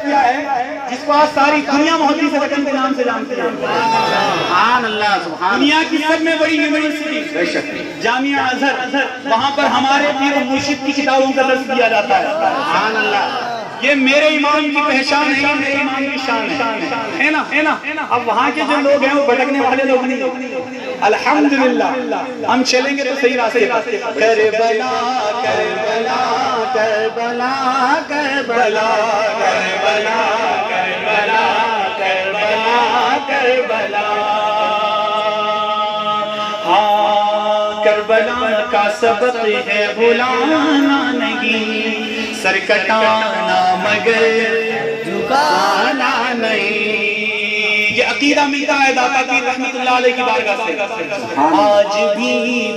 کیا ہے جس کو آج ساری دنیا محدث رقم کے نام سے جانتی ہے. سبحان اللہ سبحان دنیا کی سب میں بڑی یونیورسٹی جامعہ ازہر، وہاں پر ہمارے پیر و مرشد کی کتابوں کا درس دیا جاتا ہے. سبحان اللہ. یہ میرے امام کی پہچان ہے، میرے امام کی شان ہے نا. اب وہاں کے جو لوگ ہیں وہ بھٹکنے والے لوگ نہیں. الحمدللہ ہم چلیں گے تو صحیح راستے پر. کربلا کربلا کربلا کربلا کربلا کربلا کربلا کربلا. ہاں کربلا کا سبق ہے بھلانا نہیں، سر کٹانا مگر جھکانا نہیں. یہ عقیدہ ملتا ہے داتا پیر رحمت اللہ علیہ کی بارگاہ سے. آج بھی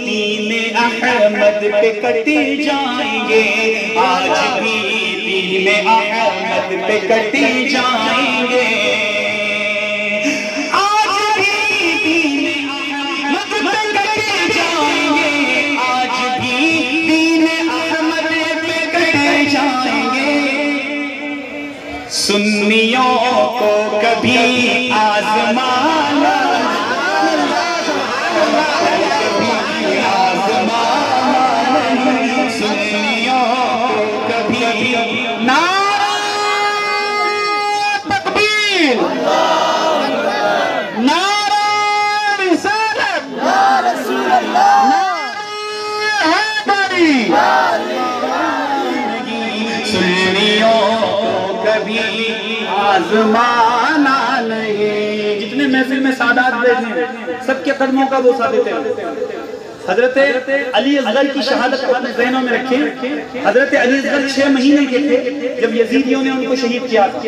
دین احمد پہ کٹے جائیں گے، آج بھی دین احمد پہ کٹے جائیں گے. آج بھی دین احمد پہ کٹے جائیں گے، آج بھی دین احمد پہ کٹے جائیں گے. سنیوں کو کبھی آزمانا نہیں، سنیوں کو کبھی نعرہ تکبیر، نعرہ رسالت، نعرہ حیدری. سنیوں کو کبھی آزمانا نہیں. جتنے محفل میں سادات بیٹھے ہیں سب کے قدموں کا بوسہ دیتے ہیں. حضرت علی اصغر کی شہادت کو اپنے ذہنوں میں رکھیں. حضرت علی اصغر 6 مہینے کے تھے جب یزیدیوں نے ان کو شہید کیا تھا.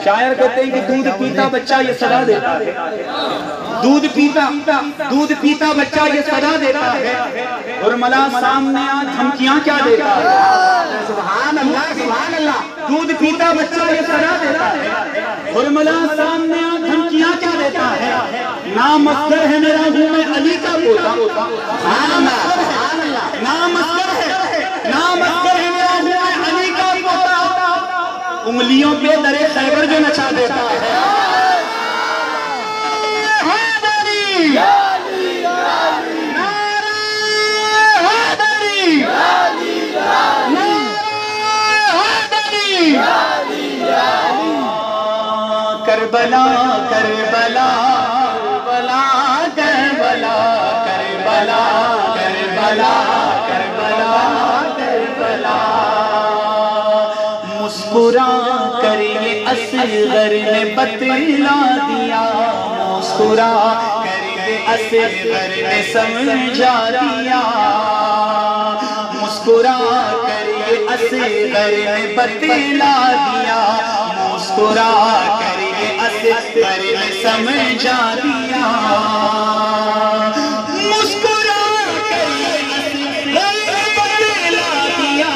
شاعر کہتے ہیں کہ دودھ پیتا بچہ یہ صدا دیتا ہے، دودھ پیتا بچہ یہ صدا دیتا ہے، اور ملا سامنے آ دھمکیاں کیا دیتا ہے. سبحان اللہ سبحان اللہ. دودھ پیتا بچہ یہ صدا دیتا ہے، اور ملا سامنے آ دھمکیاں کیا دیتا ہے. نام اصغر ہے میرا ہوں میں علی کا پوتا، نام اصغر ہے، نام اصغر ہے میرا ہوں میں علی کا پوتا. انگلیوں پہ در خیبر جو نچا دیتا ہے. کربلا کربلا کربلا کربلا کربلا کربلا کربلا کربلا. مسکرا کر یہ اصغر نے بتلا دیا، مسکرا کر یہ اصغر نے سمجھا دیا، مسکرا کر یہ اصغر نے بتلا دیا، مسکرا کر یہ اصغر نے سمجھا دیا. مسکرا کر یہ اصغر نے بتلا دیا،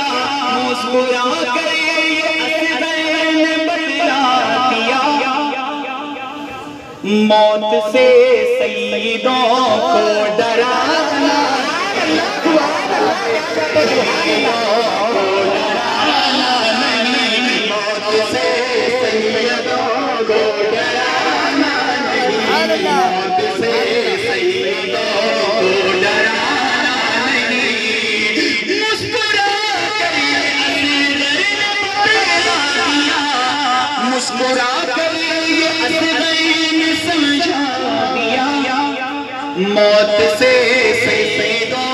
مسکرا کر یہ اصغر نے بتلا دیا. موت سے سیدوں کو ڈرانا، موت سے سیدوں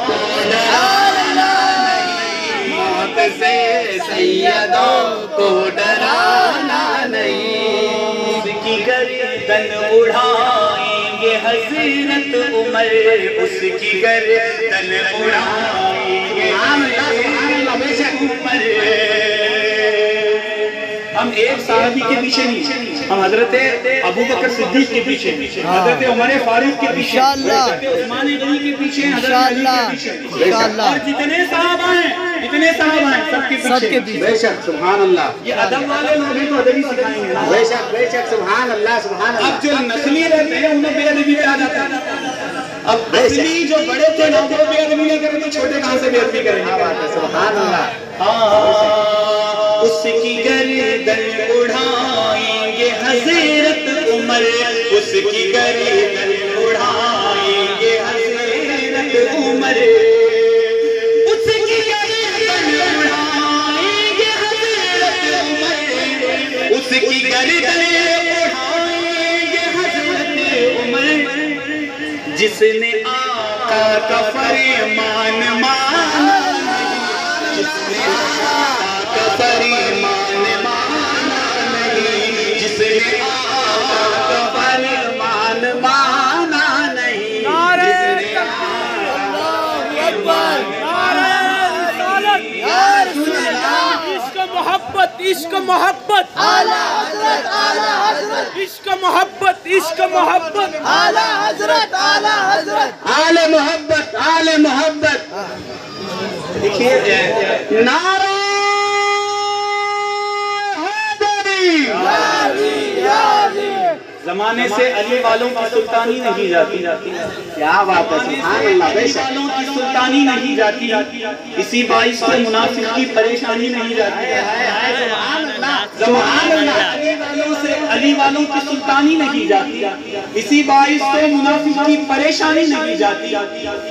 کو ڈرانا نہیں، موت سے سیدوں کو ڈرانا نہیں. اس کی گردن اڑائیں گے حضرت عمر، اس کی گردن اڑائیں گے حضرت عمر. ہم ایک صحابی کے پیچھے نہیں، ہم حضرت ابو بکر صدیق کے پیچھے، حضرت عمر فاروق کے پیچھے، حضرت عثمان غنی کے پیچھے، حضرت علی کے پیچھے، اور جتنے صحابہ ہیں سب کے پیچھے. بے شک سبحان اللہ. یہ ادب والے لوگ ہیں تو ادب ہی سکھائیں گے. بے شک سبحان اللہ سبحان اللہ. اب جو نسلی رہتے ہیں انہیں بے ادبی پہ آ جاتا ہے. اب اصلی جو بڑے تھے نا وہ بے ادبی نہیں کریں تو چھوٹے کہاں سے بے ادبی کریں گے. سبحان اللہ. اس کی گردن گردن اڑائیں گے حضرت عمر، اس کی گردن اڑائیں گے حضرت عمر، اس کی گردن اڑائیں گے حضرت عمر، اس کی گردن اڑائیں گے حضرت عمر، جس نے آقا کا فرمان مانا، جس نے آقا کا فرمان مانا نہیں، جس نے آقا کا فرمان مانا نہیں، جس نے اللہ اکبر، نعرہ رسالت، یا رسول اللہ، عشق محبت، عشق محبت، اعلیٰ حضرت، اعلیٰ حضرت، عشق محبت، عشق محبت، اعلیٰ حضرت، اعلیٰ حضرت، آل محبت، آل محبت. دیکھیے نعرہ حیدری. زمانے سے علی والوں کی سلطانی نہیں جاتی، کیا بات ہے، سبحان اللہ. بے علی شک والوں کی سلطانی نہیں جاتی، اسی باعث سے منافق کی پریشانی نہیں جاتی. سبحان اللہ. علی والوں کی سلطانی نہیں جاتی، اسی باعث سے منافق کی پریشانی نہیں جاتی.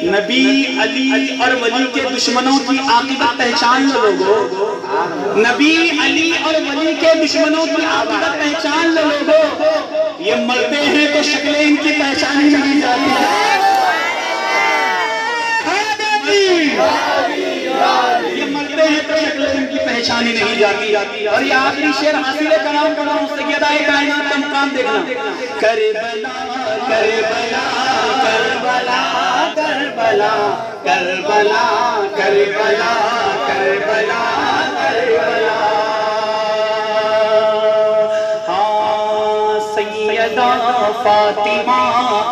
نبی علی اور ولی کے دشمنوں کی عاقبت پہچان لو لوگو، نبی علی اور ولی کے دشمنوں کی عاقبت پہچان لو لوگو. یہ مرتے ہیں تو شکلیں ان کی پہچانی نہیں جاتی. یہ مرتے ہیں تو شکلیں ان کی پہچانی نہیں جاتی. اور یہ آخری شعر حاصل کرام سیدہ کائنات کا مقام دیکھنا. کربلا کربلا کربلا کربلا کربلا کربلا کربلا کربلا. ہاں سیدہ فاطمہ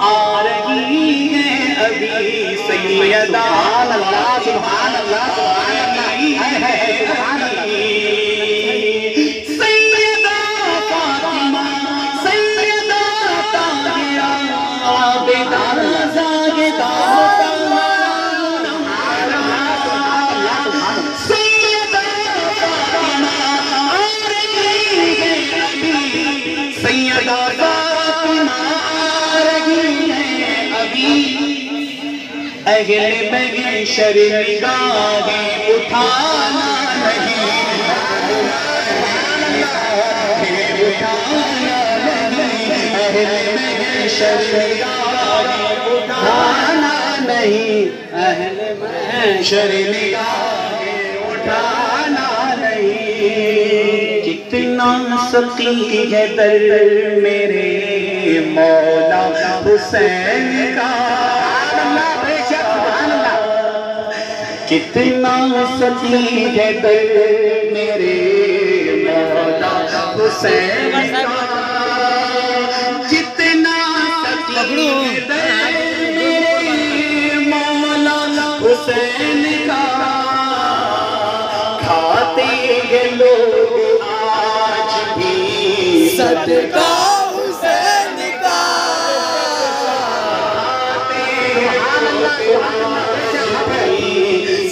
آ رہی ہیں ابھی، سیدہ اللہ، سبحان اللہ، سبحان اللہ. سبحان اللہ. سیدہ فاطمہ، سیدہ طاہرہ، عابدہ زاہدہ، سیدہ فاطمہ آ رہی ہیں ابھی، سیدہ فاطمہ آ رہی ہیں ابھی. اہل محشر نگاہیں اٹھانا نہیں، اہل محشر نگاہیں اٹھانا نہیں، اہل محشر نگاہیں اٹھانا نہیں. کتنا سقی ہے در میرے مولا حسین کا، کتنا سقی ہے در میرے مولا حسین کا، کتنا سقی ہے در میرے مولا حسین کا. کھاتے ہیں لوگ آج بھی صدقہ حسین کا،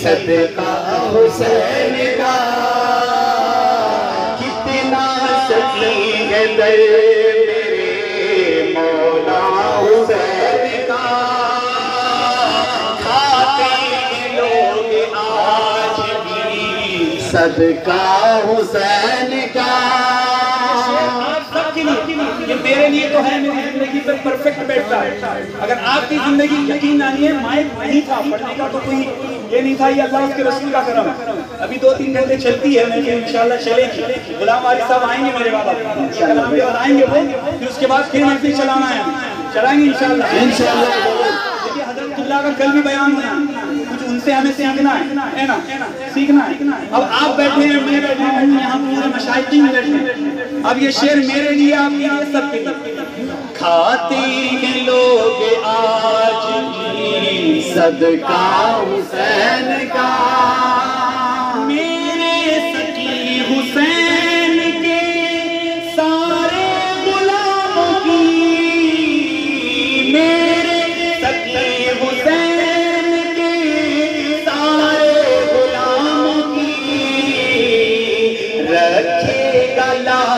صدقہ حسین کا. کتنا سقی ہے در میرے مولا حسین کا. کھاتے ہیں لوگ آج بھی صدقہ حسین کا. یہ میرے لیے تو ہے، میری زندگی پر پرفیکٹ بیٹھتا ہے. اگر آپ کی زندگی یقین آنی ہے، مائک نہیں تھا پڑھنے کا تو کوئی یہ نہیں تھا، یہ اللہ اس کے رسول کا کرم ہے. ابھی 2-3 گھنٹے چلتی ہے، لیکن انشاءاللہ چلے گی. غلام عاری صاحب آئیں گے میرے بابا، کلام کے بعد آئیں گے وہ، پھر اس کے بعد پھر محفل چلانا ہے، چلائیں گے انشاءاللہ. دیکھیے حضرت اللہ کا کل بھی بیان ہوا، کچھ ان سے ہمیں سیکھنا ہے نا، سیکھنا ہے. اب آپ بیٹھے ہیں، میں بیٹھا ہوں، یہاں پورے مشائخین بیٹھے ہیں. اب یہ شعر میرے لیے، آپ کے لیے، سب کے لیے. کھاتے ہیں لوگ آج بھی صدقہ حسین کا، میرے سقی حسین کے سارے غلاموں کی، میرے سقی حسین کے سارے غلاموں کی. رکھے گا